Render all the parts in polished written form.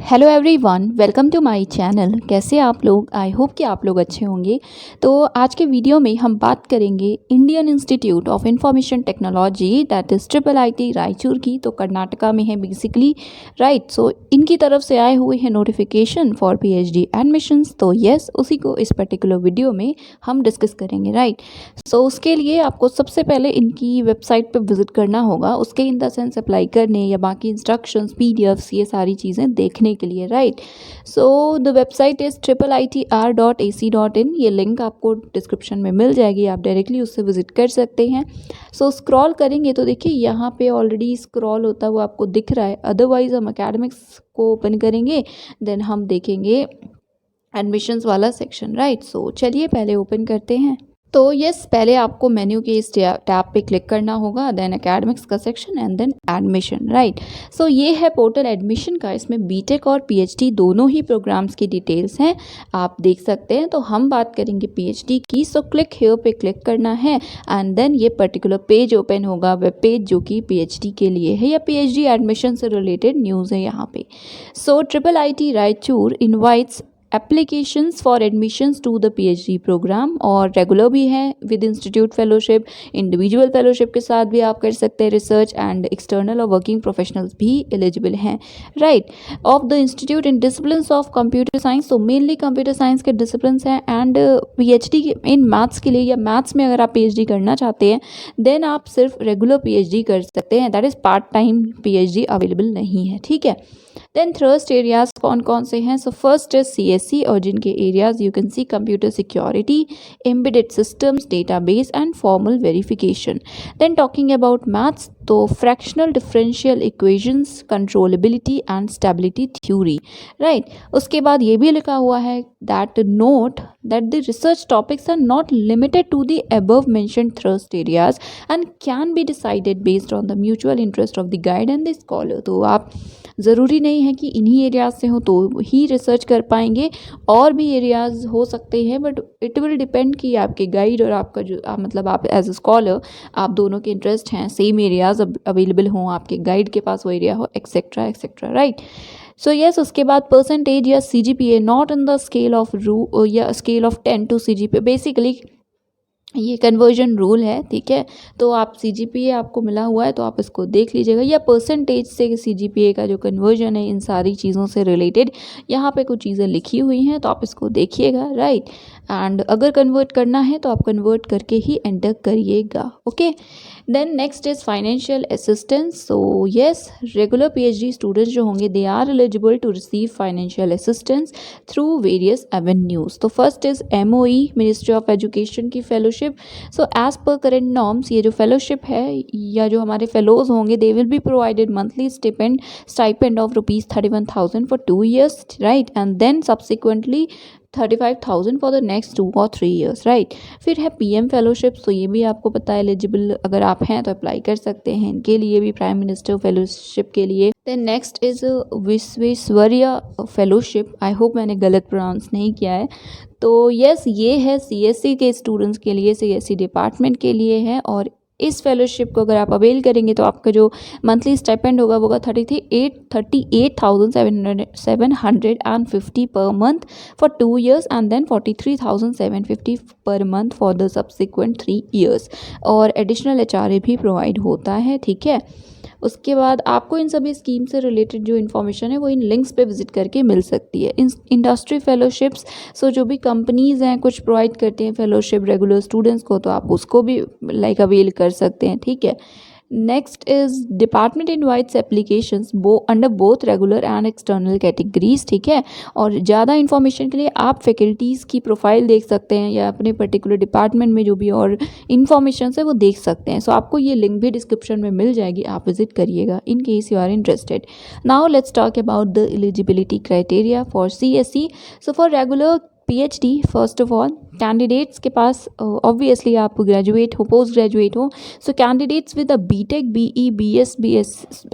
Hello everyone, welcome to my channel. कैसे आप लोग? आई होप कि आप लोग अच्छे होंगे। तो आज के वीडियो में हम बात करेंगे Indian institute of information technology, that is IIIT Raichur की। तो कर्नाटका में है बेसिकली, राइट। सो इनकी तरफ से आए हुए हैं नोटिफिकेशन फॉर PhD एडमिशन्स। तो यस, उसी को इस पर्टिकुलर वीडियो में हम डिस्कस करेंगे, राइट। सो उसके लिए आपको सबसे पहले इनकी वेबसाइट पर विजिट करना होगा, उसके इन द सेंस अप्लाई करने या बाकी इंस्ट्रक्शंस, PDFs, ये सारी चीज़ें देखने के लिए, right. So the website is IIITR.ac.in। ये लिंक आपको डिस्क्रिप्शन में मिल जाएगी, आप डायरेक्टली उससे विजिट कर सकते हैं। सो स्क्रॉल करेंगे तो देखिए यहाँ पे ऑलरेडी स्क्रॉल होता हुआ आपको दिख रहा है। अदरवाइज हम एकेडमिक्स को ओपन करेंगे, देन हम देखेंगे एडमिशन्स वाला सेक्शन, राइट। सो चलिए पहले ओपन करते हैं। तो यस, पहले आपको मेन्यू के इस टैब पे क्लिक करना होगा, देन एकेडमिक्स का section and then admission, right. So ये है पोर्टल एडमिशन का। इसमें बीटेक और PhD दोनों ही प्रोग्राम्स की डिटेल्स हैं, आप देख सकते हैं। तो हम बात करेंगे PhD की। सो क्लिक हियर पे क्लिक करना है एंड देन ये पर्टिकुलर पेज ओपन होगा, वेब पेज, जो कि PhD के लिए है या PhD एडमिशन से रिलेटेड न्यूज़ है यहाँ पे। So IIIT Raichur invites applications for admissions to the PhD program, और रेगुलर भी है with institute fellowship, individual fellowship के साथ भी आप कर सकते हैं रिसर्च, एंड एक्सटर्नल और वर्किंग प्रोफेशनल्स भी एलिजिबल हैं, right. Of the institute in disciplines of computer science, तो मेनली कंप्यूटर साइंस के डिसिप्लिन्स हैं। एंड PhD इन मैथ्स के लिए, या मैथ्स में अगर आप PhD करना चाहते हैं देन आप सिर्फ रेगुलर PhD कर सकते हैं, that is part time PhD available नहीं है, ठीक है। देन थर्स्ट एरियाज कौन कौन से हैं? सो फर्स्ट इज CSE, और जिनके areas you can see computer security, embedded systems, database and formal verification. Then talking about maths, तो fractional differential equations, controllability and stability theory, right. उसके बाद ये भी लिखा हुआ है that note that the research topics are not limited to the above mentioned thrust areas and can be decided based on the mutual interest of the guide and the scholar। तो आप ज़रूरी नहीं है कि इन्हीं एरियाज से हो तो ही रिसर्च कर पाएंगे, और भी एरियाज हो सकते हैं, बट इट विल डिपेंड कि आपके गाइड और आपका जो मतलब आप एज अ स्कॉलर, आप दोनों के इंटरेस्ट हैं, सेम एरियाज अवेलेबल हों, आपके गाइड के पास वो एरिया हो, etcetera etcetera, right. So yes, उसके बाद परसेंटेज या CGPA not in the scale of या scale of 10 to CGPA, basically ये कन्वर्जन रूल है, ठीक है। तो आप CGPA आपको मिला हुआ है तो आप इसको देख लीजिएगा, या परसेंटेज से CGPA का जो कन्वर्जन है, इन सारी चीज़ों से रिलेटेड यहाँ पे कुछ चीज़ें लिखी हुई हैं, तो आप इसको देखिएगा, राइट। एंड अगर कन्वर्ट करना है तो आप कन्वर्ट करके ही एंटर करिएगा, okay. Then next is financial assistance. So yes, regular PhD students जो होंगे they are eligible to receive financial assistance through various avenues. तो first is MOE, ministry of education की fellowship. So as per current norms, ये जो fellowship है या जो हमारे फेलोज होंगे, they will be provided monthly stipend of ₹31,000 for 2 years, right. And then subsequently 35,000 for the next 2 or 3 years, right. फिर है PM फेलोशिप, तो ये भी आपको पता है एलिजिबल अगर आप हैं तो अप्लाई कर सकते हैं इनके लिए भी, प्राइम मिनिस्टर फेलोशिप के लिए। Then next is Visvesvaraya fellowship, I hope मैंने गलत प्रोनाउंस नहीं किया है। तो यस, ये है CSE के स्टूडेंट्स के लिए, CSE डिपार्टमेंट के लिए है, और इस फेलोशिप को अगर आप अवेल करेंगे तो आपका जो मंथली स्टाइपेंड होगा वो होगा 38,750 पर month for 2 years, and then 43,750 per month for the subsequent 3 years, और एडिशनल HRA भी प्रोवाइड होता है, ठीक है। उसके बाद आपको इन सभी स्कीम से रिलेटेड जो इन्फॉर्मेशन है वो इन लिंक्स पे विजिट करके मिल सकती है। इंडस्ट्री फेलोशिप्स, सो जो भी कंपनीज़ हैं कुछ प्रोवाइड करते हैं फेलोशिप रेगुलर स्टूडेंट्स को, तो आप उसको भी लाइक अवेल कर सकते हैं, ठीक है। Next is department invites applications under both regular and external categories, ठीक है। और ज़्यादा इन्फॉर्मेशन के लिए आप फैकल्टीज़ की प्रोफाइल देख सकते हैं, या अपने पर्टिकुलर डिपार्टमेंट में जो भी और इन्फॉर्मेशन है वो देख सकते हैं। सो आपको ये लिंक भी डिस्क्रिप्शन में मिल जाएगी, आप विजिट करिएगा in case you are interested. Now let's talk about the eligibility criteria for CSE। So for regular PhD, first of all candidates के पास ऑब्वियसली आप ग्रेजुएट हो, पोस्ट ग्रेजुएट हो, so candidates with a BTech, BE, BS,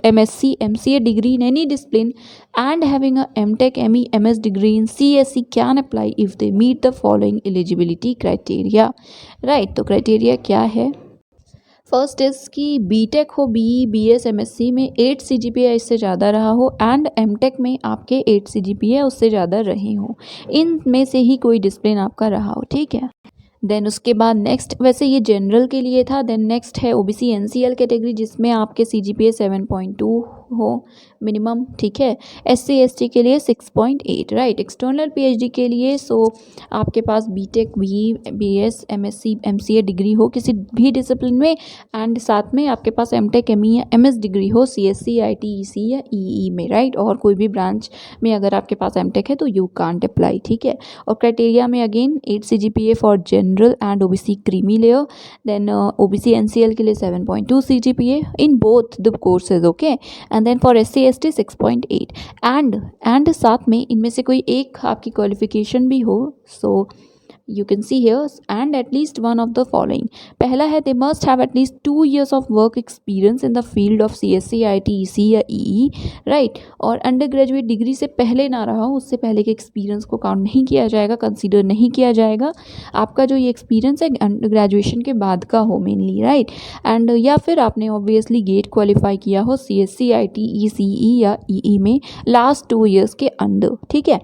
MSc, MCA degree in any discipline and having a MTech, ME, MS degree in CSE can apply if they meet the following eligibility criteria, right। तो criteria क्या है? First is कि BTech हो, be, BS, MSc में 8 CGPA इससे ज़्यादा रहा हो एंड एमटेक में आपके 8 सीजीपीए उससे ज़्यादा रहे हो, इनमें से ही कोई डिसिप्लिन आपका रहा हो, ठीक है। देन उसके बाद नेक्स्ट, वैसे ये जनरल के लिए था। देन नेक्स्ट है ओबीसी एनसीएल कैटेगरी, जिसमें आपके सीजीपीए 7.2 हो मिनिमम, ठीक है। एससी एसटी के लिए 6.8, राइट। एक्सटर्नल पीएचडी के लिए आपके पास B Tech, BE, BS, MSc, MCA degree हो किसी भी डिसिप्लिन में, एंड साथ में आपके पास एमटेक, एमई या एमएस डिग्री हो सीएससी, आईटी, ईसी या ईई में, राइट। और कोई भी ब्रांच में अगर आपके पास एमटेक है तो यू कांट अप्लाई, ठीक है। और क्राइटेरिया में again 8 CGPA for general and OBC creamy layer, then OBC NCL के लिए 7.2 CGPA in both the courses, okay. And then for SC ST 6.8, and साथ में इनमें से कोई एक आपकी क्वालिफिकेशन भी हो, सो you can see here, and at least one of the following. पहला है they must have at least 2 years of work experience in the field of CSC, IT, EC या EE, right। और अंडर ग्रेजुएट डिग्री से पहले ना रहा हो, उससे पहले के एक्सपीरियंस को काउंट नहीं किया जाएगा, कंसीडर नहीं किया जाएगा। आपका जो ये एक्सपीरियंस है अंडर ग्रेजुएशन के बाद का हो मेनली, राइट। एंड या फिर आपने ऑब्वियसली गेट क्वालिफाई किया हो CSC, IT, ECE या EE में लास्ट 2 ईयर्स के अंदर, ठीक है।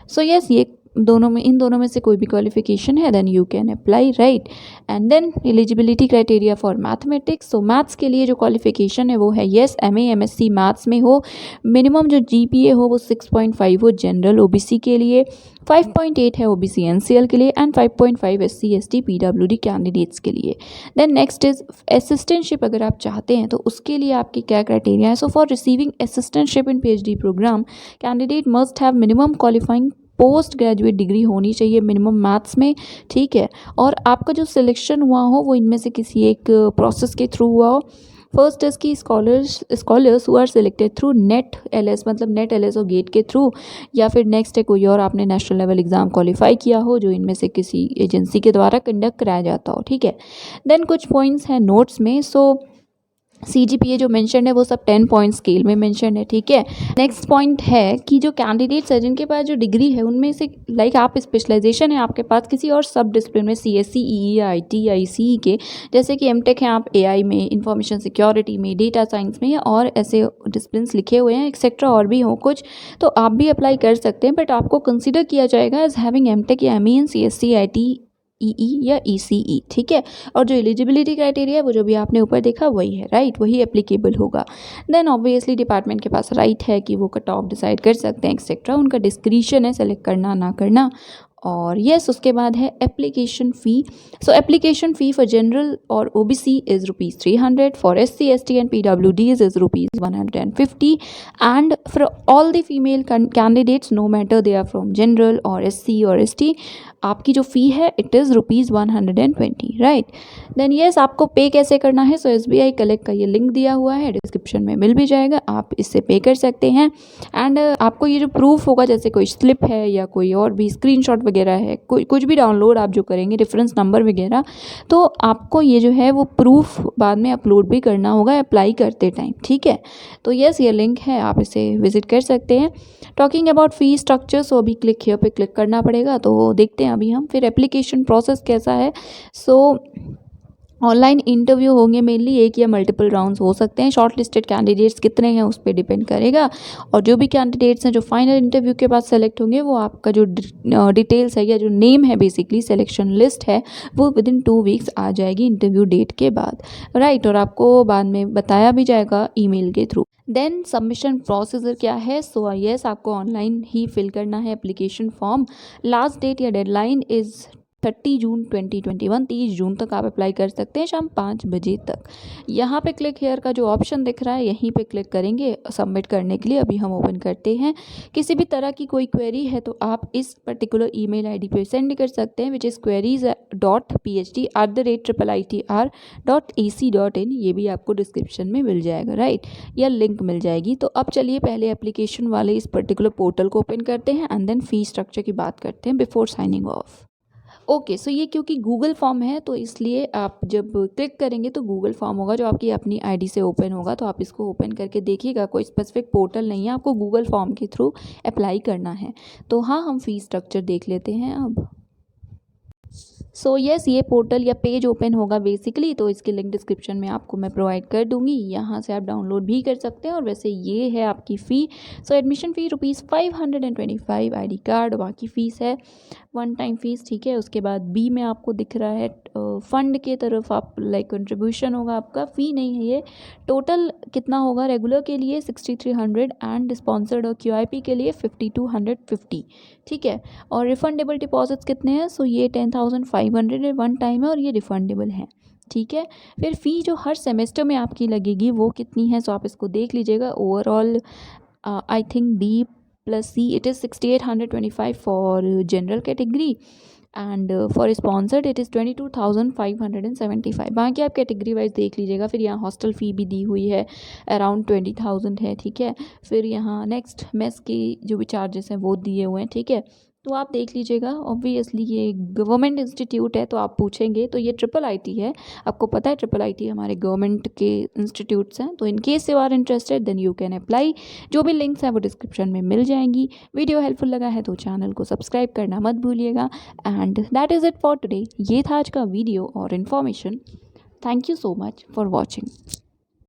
सो यस, ये इन दोनों में से कोई भी क्वालिफिकेशन है then you can apply, right. And then eligibility criteria for mathematics, so maths के लिए जो क्वालिफिकेशन है वो है यस एमए एमएससी मैथ्स में हो, मिनिमम जो जीपीए हो वो 6.5 हो जनरल ओबीसी के लिए, 5.8 है ओबीसी एनसीएल के लिए, and 5.5 SC ST PWD candidates के लिए। देन नेक्स्ट इज असिस्टेंटशिप, अगर आप चाहते हैं तो उसके लिए आपकी क्या क्राइटेरिया है। So for receiving assistantship in PhD program, candidate must have minimum qualifying post graduate degree होनी चाहिए मिनिमम मैथ्स में, ठीक है। और आपका जो सिलेक्शन हुआ हो वो इनमें से किसी एक प्रोसेस के थ्रू हुआ हो। फर्स्ट इज की scholars who are selected through NET LS, मतलब नेट एलएस और गेट के थ्रू, या फिर नेक्स्ट है कोई और आपने नेशनल लेवल एग्जाम क्वालिफाई किया हो जो इनमें से किसी एजेंसी के द्वारा कंडक्ट कराया जाता हो, ठीक है। देन कुछ पॉइंट्स हैं नोट्स में, सो CGPA जो मेंशन है वो सब 10 पॉइंट स्केल में मेंशन है, ठीक है। नेक्स्ट पॉइंट है कि जो कैंडिडेट्स है जिनके पास जो डिग्री है उनमें से लाइक आप स्पेशलाइजेशन है आपके पास किसी और सब डिसिप्लिन में, CSC, EE या IT या ECE के, जैसे कि एमटेक है आप AI में, इंफॉर्मेशन सिक्योरिटी में, डेटा साइंस में, या और ऐसे डिसिप्लिन लिखे हुए हैं एक्सेट्रा और भी हो कुछ, तो आप भी अप्लाई कर सकते हैं। बट आपको कंसिडर किया जाएगा एज हैविंग एमटेक या ME in CSC, IT, EE या ECE, ठीक है। और जो एलिजिबिलिटी क्राइटेरिया है वो जो भी आपने ऊपर देखा वही है, राइट, वही एप्लीकेबल होगा। देन ऑब्वियसली डिपार्टमेंट के पास राइट है कि वो कट ऑफ डिसाइड कर सकते हैं एक्सेट्रा, उनका डिस्क्रिशन है सेलेक्ट करना ना करना। और यस, उसके बाद है application fee. So application fee for general और OBC is ₹300, for SC, ST and PWDs is ₹150, and for all the female candidates no matter they are from general और SC और ST, आपकी जो फ़ी है it is ₹120, right. Then yes, आपको pay कैसे करना है, सो SBI कलेक्ट का ये लिंक दिया हुआ है, डिस्क्रिप्शन में मिल भी जाएगा, आप इससे पे कर सकते हैं। एंड आपको ये जो प्रूफ होगा, जैसे कोई स्लिप है या कोई और भी स्क्रीनशॉट वगैरह है, कुछ भी डाउनलोड आप जो करेंगे, रेफरेंस नंबर वगैरह, तो आपको ये जो है वो प्रूफ बाद में अपलोड भी करना होगा अप्लाई करते टाइम, ठीक है। तो यस, ये लिंक है, आप इसे विजिट कर सकते हैं। टॉकिंग अबाउट फी स्ट्रक्चर, सो अभी क्लिक हियर पे क्लिक करना पड़ेगा, तो देखते हैं अभी हम फिर एप्लीकेशन प्रोसेस कैसा है। सो ऑनलाइन इंटरव्यू होंगे मेनली, एक या मल्टीपल राउंड्स हो सकते हैं। शॉर्ट लिस्टेड कैंडिडेट्स कितने हैं उस पर डिपेंड करेगा, और जो भी कैंडिडेट्स हैं जो फाइनल इंटरव्यू के बाद सेलेक्ट होंगे वो आपका जो डिटेल्स है या जो नेम है बेसिकली सिलेक्शन लिस्ट है वो विदिन 2 वीक्स आ जाएगी इंटरव्यू डेट के बाद, राइट। और आपको बाद में बताया भी जाएगा ईमेल के थ्रू। देन सबमिशन प्रोसीजर क्या है, सो यस, आपको ऑनलाइन ही फिल करना है एप्लीकेशन फॉर्म। लास्ट डेट या डेडलाइन इज़ 30 जून 2021, 30 जून तक आप अप्लाई कर सकते हैं शाम 5 बजे तक। यहाँ पे क्लिक हेयर का जो ऑप्शन दिख रहा है यहीं पे क्लिक करेंगे सबमिट करने के लिए। अभी हम ओपन करते हैं। किसी भी तरह की कोई क्वेरी है तो आप इस पर्टिकुलर ईमेल आईडी पे सेंड कर सकते हैं, विच इज़ queries.phd@iitr.ac.in। ये भी आपको डिस्क्रिप्शन में मिल जाएगा, राइट, या लिंक मिल जाएगी। तो अब चलिए पहले एप्लीकेशन वाले इस पर्टिकुलर पोर्टल को ओपन करते हैं एंड देन फी स्ट्रक्चर की बात करते हैं बिफोर साइनिंग ऑफ। ओके, सो ये क्योंकि गूगल फॉर्म है तो इसलिए आप जब क्लिक करेंगे तो गूगल फॉर्म होगा जो आपकी अपनी आईडी से ओपन होगा, तो आप इसको ओपन करके देखिएगा। कोई स्पेसिफिक पोर्टल नहीं है, आपको गूगल फॉर्म के थ्रू अप्लाई करना है। तो हाँ, हम फीस स्ट्रक्चर देख लेते हैं अब। सो येस, ये पोर्टल या पेज ओपन होगा बेसिकली, तो इसकी लिंक डिस्क्रिप्शन में आपको मैं प्रोवाइड कर दूंगी, यहाँ से आप डाउनलोड भी कर सकते हैं। और वैसे ये है आपकी फ़ी। सो एडमिशन फ़ी ₹525, आईडी कार्ड, बाकी फ़ीस है वन टाइम फ़ीस, ठीक है। उसके बाद बी में आपको दिख रहा है फंड के तरफ आप लाइक कंट्रीब्यूशन होगा आपका, फ़ी नहीं है ये। टोटल कितना होगा, रेगुलर के लिए 6300 एंड स्पॉन्सर्ड और QIP के लिए 5250, ठीक है। और रिफंडेबल डिपॉजिट्स कितने हैं, सो ये 10,500 वन टाइम है और ये रिफंडेबल है, ठीक है। फिर फ़ी जो हर सेमेस्टर में आपकी लगेगी वो कितनी है, सो आप इसको देख लीजिएगा। Overall I think B plus C it is 6825 for general category and for sponsored it is 22,575। बाकी आप कैटेगरी वाइज देख लीजिएगा। फिर यहाँ हॉस्टल फ़ी भी दी हुई है, अराउंड 20,000 है, ठीक है। फिर यहाँ नेक्स्ट मेस की जो भी चार्जेस हैं वो दिए हुए हैं, ठीक है। तो आप देख लीजिएगा। ऑब्वियसली ये गवर्नमेंट इंस्टीट्यूट है तो आप पूछेंगे, तो ये IIIT है, आपको पता है IIIT हमारे गवर्नमेंट के इंस्टीट्यूट्स हैं। तो in case you are interested then you can apply. जो भी लिंक्स हैं वो डिस्क्रिप्शन में मिल जाएंगी। वीडियो हेल्पफुल लगा है तो चैनल को सब्सक्राइब करना मत भूलिएगा। And that is it for today. ये था आज का वीडियो और information. Thank you so much for watching.